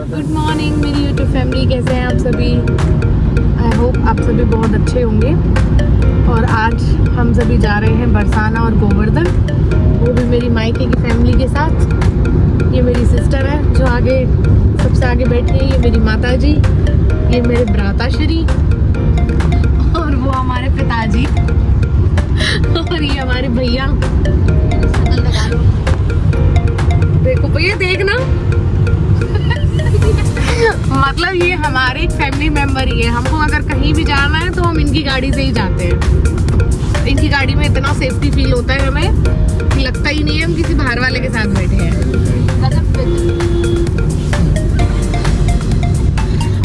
Good morning मेरी YouTube family, कैसे हैं आप सभी। आई होप आप सभी बहुत अच्छे होंगे। और आज हम सभी जा रहे हैं बरसाना और गोवर्धन, वो भी मेरी मायके की फैमिली के साथ। ये मेरी सिस्टर है जो आगे सबसे आगे बैठी है, ये मेरी माता जी, ये मेरे भ्राताश्री और वो हमारे पिताजी और ये हमारे भैया। देखो भैया, देखना मतलब ये हमारे एक फैमिली मेंबर ही है। हमको अगर कहीं भी जाना है तो हम इनकी गाड़ी से ही जाते हैं। इनकी गाड़ी में इतना सेफ्टी फील होता है हमें कि लगता ही नहीं है हम किसी बाहर वाले के साथ बैठे हैं।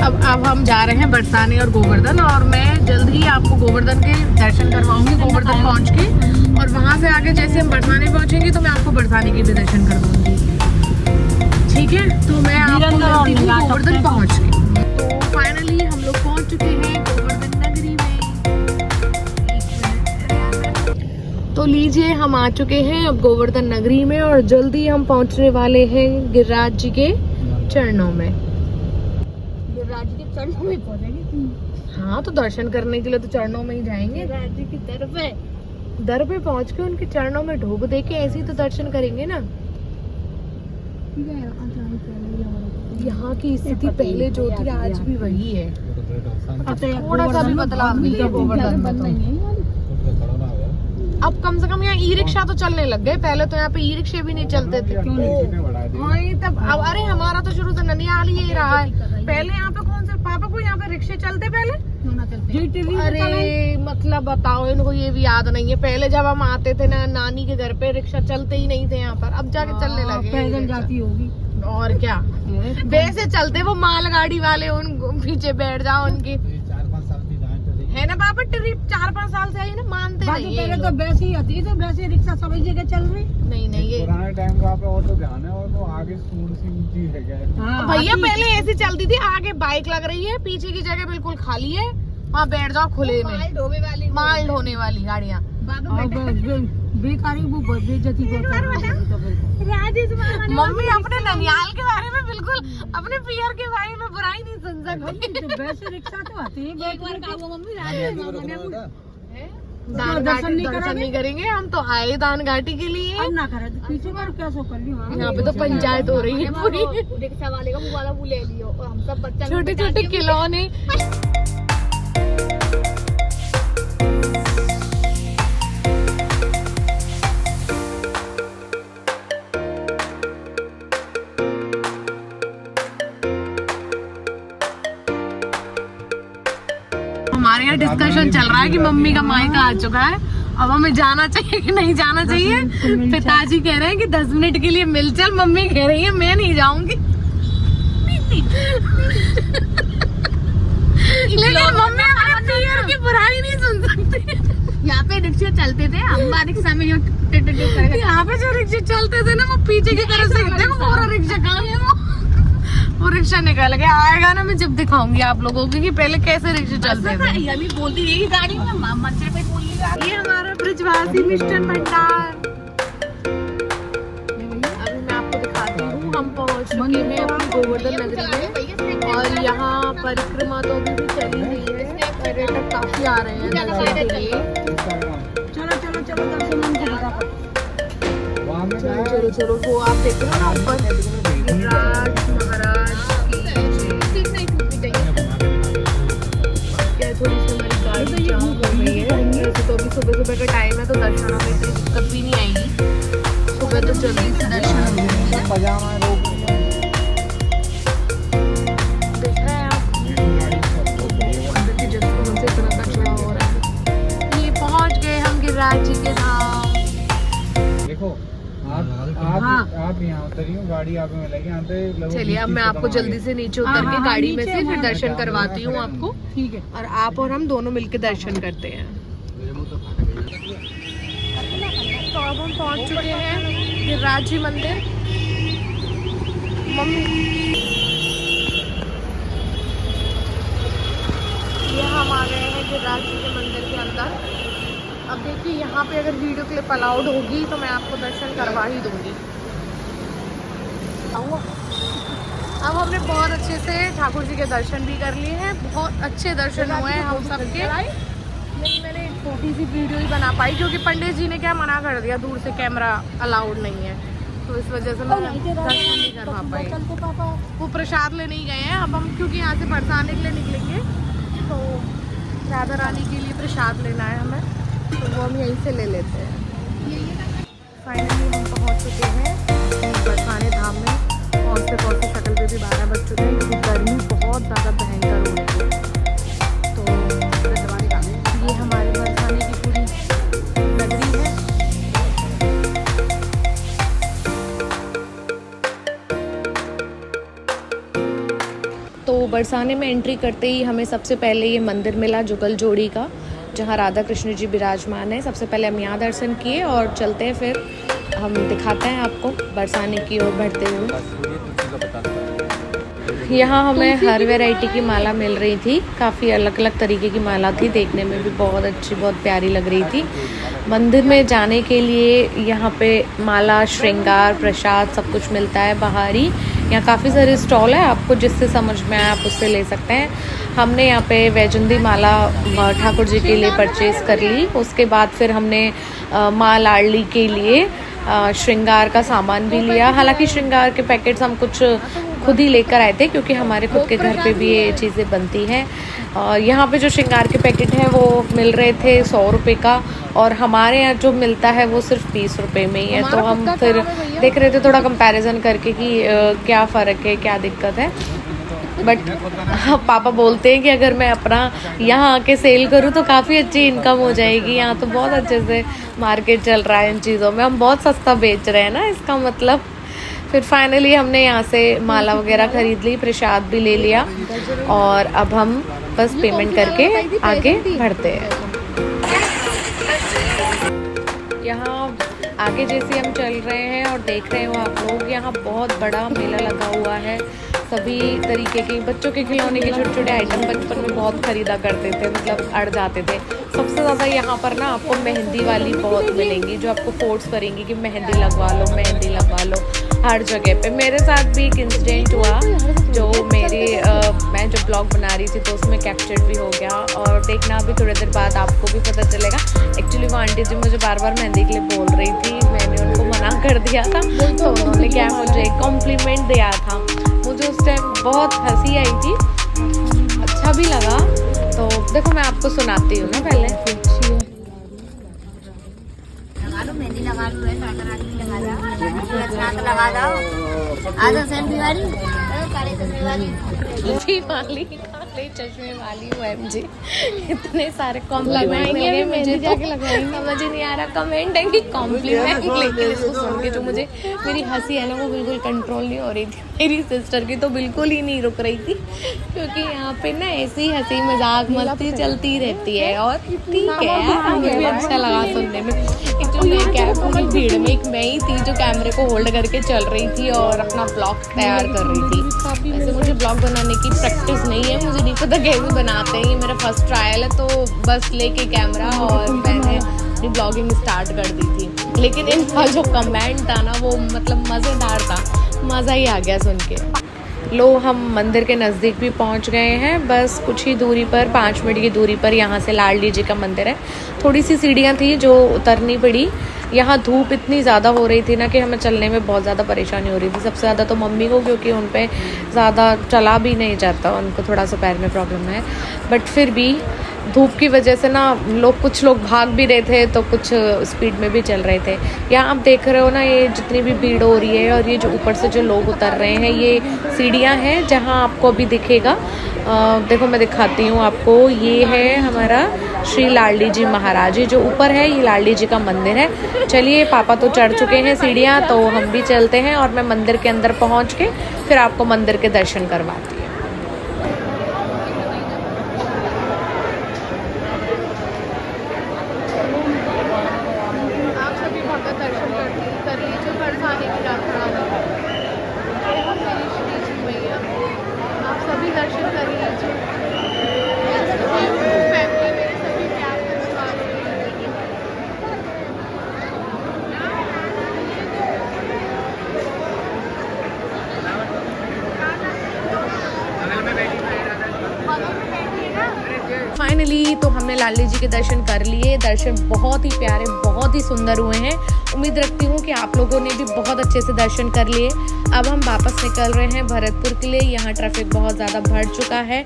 अब हम जा रहे हैं बरसाने और गोवर्धन, और मैं जल्द ही आपको गोवर्धन के दर्शन करवाऊंगी गोवर्धन पहुंच के। और वहां से आगे जैसे हम बरसाने पहुंचेंगे तो मैं आपको बरसाने के भी दर्शन करवाऊंगी, ठीक है। तो मैं आपको मिलती हूँ गोवर्धन पहुंच के। तो फाइनली हम लोग पहुंच चुके हैं गोवर्धन नगरी में। तो लीजिए, हम आ चुके हैं अब गोवर्धन नगरी में, और जल्दी हम पहुंचने वाले हैं गिरिराज जी के चरणों में। गिरिराज जी के चरणों में पहुंचेंगे। हाँ, तो दर्शन करने के लिए तो चरणों में ही जाएंगे। गिरिराज जी की दर पे पहुंच के उनके चरणों में ढोक दे के ऐसे ही तो दर्शन करेंगे ना। यहाँ की स्थिति पहले जो थी आज भी वही है, थोड़ा सा भी बदलाव नहीं है गोवर्धन में। अब कम से कम यहाँ ई रिक्शा तो चलने लग गए, पहले तो यहाँ पे ई रिक्शे भी नहीं चलते थे। हाँ, तब अब अरे हमारा तो शुरू से ननिहाल ही रहा है। पहले यहाँ पे कौन से पापा को यहाँ पे रिक्शे चलते पहले? अरे मतलब बताओ, इनको ये भी याद नहीं है। पहले जब हम आते थे ना नानी के घर पे, रिक्शा चलते ही नहीं थे यहाँ पर, अब जाके चलने लगे। पैदल जाती होगी और क्या, वैसे चलते वो मालगाड़ी वाले, उन पीछे बैठ जाओ उनकी। 4-5 साल की है ना पापा, ट्रिप 4-5 साल से आई ना, मानते नहीं पहले तो वैसे ही आती है, वैसे रिक्शा सभी जगह चल रही। नहीं ये पुराने टाइम का पे और तो ध्यान है, और तो आगे सूट सी ऊंची है क्या। भैया पहले ऐसी चलती थी, आगे बाइक लग रही है, पीछे की जगह बिल्कुल खाली है, वहाँ बैठ जाओ खुले में। माल ढोने वाली गाड़ियाँ बेकारी, वो बेइज्जती मम्मी अपने ननियाल के बारे में बिल्कुल, अपने पियर के बारे में बुराई नहीं सुन सकती। वैसे रिक्शा तो आती है। दर्शन नहीं करेंगे हम तो आए दान घाटी के लिए। अब ना करे तो पीछे कर कैसे कर लियो। यहाँ पे तो पंचायत हो रही है पूरी। रिक्शा वाले का मुँह वाला वो ले लियो, और हम सब बच्चा छोटे छोटे खिलौने। हमारे यहाँ डिस्कशन चल रहा है कि मम्मी का मायका आ चुका है, अब हमें जाना चाहिए कि नहीं जाना चाहिए। पिताजी कह रहे हैं कि 10 मिनट के लिए मिल चल, मम्मी कह रही है मैं नहीं जाऊंगी। लेकिन मम्मी अपने पियर की बुराई नहीं सुन सकती। यहाँ पे रिक्शे चलते थे, हम रिक्शा में यहाँ पे जो रिक्शे चलते थे ना, वो पीछे की तरफ से देखो पूरा रिक्शा कहाँ है वो रिक्शा निकल गया। आएगा ना, मैं जब दिखाऊंगी आप लोगों को कि पहले कैसे रिक्शे चलते थे। ये बोलती रही गाड़ी में मंदिर पे बोल रही। ये हमारा ब्रिजवासी मिष्टन भंडार। अभी मैं आपको दिखाती हूँ, हम पहुँच चुके हैं अपनी गोवर्धन नगरी में, और यहाँ परिक्रमा तो अभी भी चली हुई है। पर्यटक काफी आ रहे हैं दर्शन के लिए। चलो चलो चलो दर्शन चलो चलो चलो, वो आप देख रहे हो ना ऊपर, गिरिराज महाराज की क्या। थोड़ी सी हमारी गाड़ी जाम हो गई है, वैसे तो अभी सुबह सुबह का टाइम है तो दर्शनों में इतनी दिक्कत भी नहीं आएगी। सुबह तो जल्दी से दर्शन हो जाएंगे। पजामा रोक देख रहे हैं आप, अंदर की जगह से इतना कचरा हो रहा है। ये पहुंच गए हम गिरिराज जी के धाम। देखो आप यहाँ उतरियो, गाड़ी आप मिलेगी यहाँ पे। चलिए, अब मैं आपको जल्दी से नीचे उतर के गाड़ी में से फिर दर्शन करवाती हूँ आपको, ठीक है। और आप और हम दोनों मिलके दर्शन करते हैं। तो अब हम पहुँच चुके हैं गिरिराज जी मंदिर। मम्मी, ये हम आ गए हैं गिरिराज जी के मंदिर के अंदर। अब देखिए, यहाँ पे अगर वीडियो क्लिप अलाउड होगी तो मैं आपको दर्शन करवा ही दूंगी। अब हमने बहुत अच्छे से ठाकुर जी के दर्शन भी कर लिए हैं, बहुत अच्छे दर्शन हुए हैं हम सबके। लेकिन मैंने एक छोटी सी वीडियो ही बना पाई क्योंकि पंडित जी ने क्या मना कर दिया, दूर से कैमरा अलाउड नहीं है, तो इस वजह से मैं दर्शन नहीं कर पाई। वो प्रसाद लेने ही गए हैं। अब हम क्योंकि यहाँ से बरसाने के लिए निकलेंगे तो राधा रानी के लिए प्रसाद लेना है हमें, तो वो हम यहीं से ले लेते हैं। फाइनली हम पहुँच चुके हैं बरसाने धाम में। पहुँचते पहुँचते शक्ल पे भी 12 बज चुके हैं क्योंकि गर्मी बहुत ज़्यादा भयंकर हो रही है। तो ये हमारे बरसाने की पूरी नगरी है। तो बरसाने में एंट्री करते ही हमें सबसे पहले ये मंदिर मिला जुगल जोड़ी का, जहाँ राधा कृष्ण जी विराजमान है। सबसे पहले हम यहाँ दर्शन किए और चलते हैं, फिर हम दिखाते हैं आपको बरसाने की ओर बढ़ते हुए। यहाँ हमें हर वैरायटी की माला मिल रही थी, काफ़ी अलग अलग तरीके की माला थी, देखने में भी बहुत अच्छी बहुत प्यारी लग रही थी। मंदिर में जाने के लिए यहाँ पे माला, श्रृंगार, प्रसाद सब कुछ मिलता है बाहर ही। यहाँ काफ़ी सारे स्टॉल है, आपको जिससे समझ में आए आप उससे ले सकते हैं। हमने यहाँ पे वैजंती माला ठाकुर जी के लिए परचेज़ कर ली। उसके बाद फिर हमने माँ लाडली के लिए श्रृंगार का सामान भी लिया। हालांकि श्रृंगार के पैकेट्स हम कुछ खुद ही लेकर आए थे क्योंकि हमारे खुद के घर पे भी ये चीज़ें बनती हैं। यहाँ पे जो श्रृंगार के पैकेट हैं वो मिल रहे थे 100 रुपये का, और हमारे यहाँ जो मिलता है वो सिर्फ 20 रुपये में ही है। तो हम फिर देख रहे थे थोड़ा कंपैरिजन करके कि क्या फ़र्क है, क्या दिक्कत है। बट पापा बोलते हैं कि अगर मैं अपना यहाँ आके सेल करूँ तो काफ़ी अच्छी इनकम हो जाएगी। यहाँ तो बहुत अच्छे से मार्केट चल रहा है इन चीज़ों में, हम बहुत सस्ता बेच रहे हैं ना, इसका मतलब। फिर फाइनली हमने यहाँ से माला वगैरह ख़रीद ली, प्रसाद भी ले लिया, और अब हम बस पेमेंट करके आगे बढ़ते हैं। यहाँ आगे जैसे हम चल रहे हैं और देख रहे हो आप लोग, यहाँ बहुत बड़ा मेला लगा हुआ है। सभी तरीके के बच्चों के खिलौने के छोटे छोटे आइटम बचपन में बहुत ख़रीदा करते थे, मतलब अड़ जाते थे। सबसे ज़्यादा यहाँ पर ना आपको मेहंदी वाली बहुत मिलेंगी, जो आपको फोर्स करेंगी कि मेहंदी लगवा लो, मेहंदी लगवा लो हर जगह पे। मेरे साथ भी एक इंसिडेंट हुआ जो मैं जो ब्लॉग बना रही थी तो उसमें कैप्चर्ड भी हो गया, और देखना अभी थोड़ी देर बाद आपको भी पता चलेगा। एक्चुअली वो आंटी जी मुझे बार बार मेहंदी के लिए बोल रही थी, मैंने उनको मना कर दिया था, तो उन्होंने क्या मुझे कॉम्प्लीमेंट दिया था। मुझे उस टाइम बहुत हंसी आई थी, अच्छा भी लगा। तो देखो मैं आपको सुनाती हूँ ना पहले। लगा लो मेहंदी, लगा लो, लगा दो, आधा सेल्फी वाली, काले चश्मे वाली, काले चश्मे वाली OMG, इतने सारे कॉम्प्लीमेंट मिलेंगे मुझे, जाके समझ नहीं आ रहा कमेंट है कि कॉम्प्लीमेंट। लेकिन इसको सुन के जो मुझे मेरी हंसी है ना वो बिल्कुल कंट्रोल नहीं हो रही थी। मेरी सिस्टर की तो बिल्कुल ही नहीं रुक रही थी, क्योंकि यहाँ पे ना ऐसी हंसी मजाक मस्ती चलती रहती है, और ठीक है यार, हमें भी अच्छा लगा सुनने में। एक्चुअली क्या है, पूरी भीड़ में एक मैं ही थी जो कैमरे को होल्ड करके चल रही थी और अपना ब्लॉग तैयार कर रही थी। वैसे मुझे ब्लॉग बनाने की प्रैक्टिस नहीं है, मुझे नहीं पता कैसे बनाते हैं, ये मेरा फर्स्ट ट्रायल है, तो बस लेके कैमरा और मैंने अपनी ब्लॉगिंग स्टार्ट कर दी थी। लेकिन इनका जो कमेंट था ना वो मतलब मज़ेदार था, मज़ा ही आ गया सुन के। लो हम मंदिर के नज़दीक भी पहुंच गए हैं, बस कुछ ही दूरी पर 5 मिनट की दूरी पर यहाँ से लाडली जी का मंदिर है। थोड़ी सी सीढ़ियाँ थी जो उतरनी पड़ी। यहाँ धूप इतनी ज़्यादा हो रही थी ना कि हमें चलने में बहुत ज़्यादा परेशानी हो रही थी। सबसे ज़्यादा तो मम्मी को, क्योंकि उन पे ज़्यादा चला भी नहीं जाता, उनको थोड़ा सा पैर में प्रॉब्लम है। बट फिर भी धूप की वजह से ना कुछ लोग भाग भी रहे थे तो कुछ स्पीड में भी चल रहे थे। यहाँ आप देख रहे हो ना, ये जितनी भी भीड़ हो रही है और ये जो ऊपर से जो लोग उतर रहे हैं, ये सीढ़ियाँ हैं जहाँ आपको अभी दिखेगा। देखो मैं दिखाती हूँ आपको, ये है हमारा श्री लाडली जी महाराज जी, जो ऊपर है ये लाडली जी का मंदिर है। चलिए पापा तो चढ़ चुके हैं सीढ़ियाँ, तो हम भी चलते हैं और मैं मंदिर के अंदर पहुँच के फिर आपको मंदिर के दर्शन करवाती हूँ। फाइनली तो हमने लाली जी के दर्शन कर लिए। दर्शन बहुत ही प्यारे, बहुत ही सुंदर हुए हैं। उम्मीद रखती हूँ कि आप लोगों ने भी बहुत अच्छे से दर्शन कर लिए। अब हम वापस निकल रहे हैं भरतपुर के लिए। यहाँ ट्रैफिक बहुत ज़्यादा बढ़ चुका है।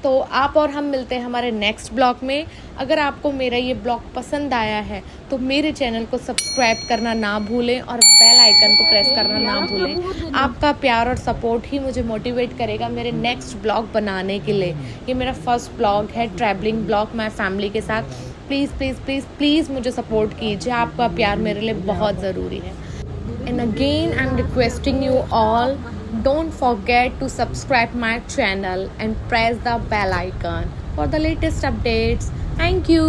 तो आप और हम मिलते हैं हमारे नेक्स्ट ब्लॉग में। अगर आपको मेरा ये ब्लॉग पसंद आया है तो मेरे चैनल को सब्सक्राइब करना ना भूलें और बेल आइकन को प्रेस करना ना भूलें। आपका प्यार और सपोर्ट ही मुझे मोटिवेट करेगा मेरे नेक्स्ट ब्लॉग बनाने के लिए। ये मेरा फर्स्ट ब्लॉग है, ट्रैवलिंग ब्लॉग माय फैमिली के साथ। प्लीज़ प्लीज़ प्लीज़ प्लीज़ मुझे सपोर्ट कीजिए। आपका प्यार मेरे लिए बहुत ज़रूरी है। And again, I'm requesting you all, don't forget to subscribe my channel and press the bell icon for the latest updates. Thank you.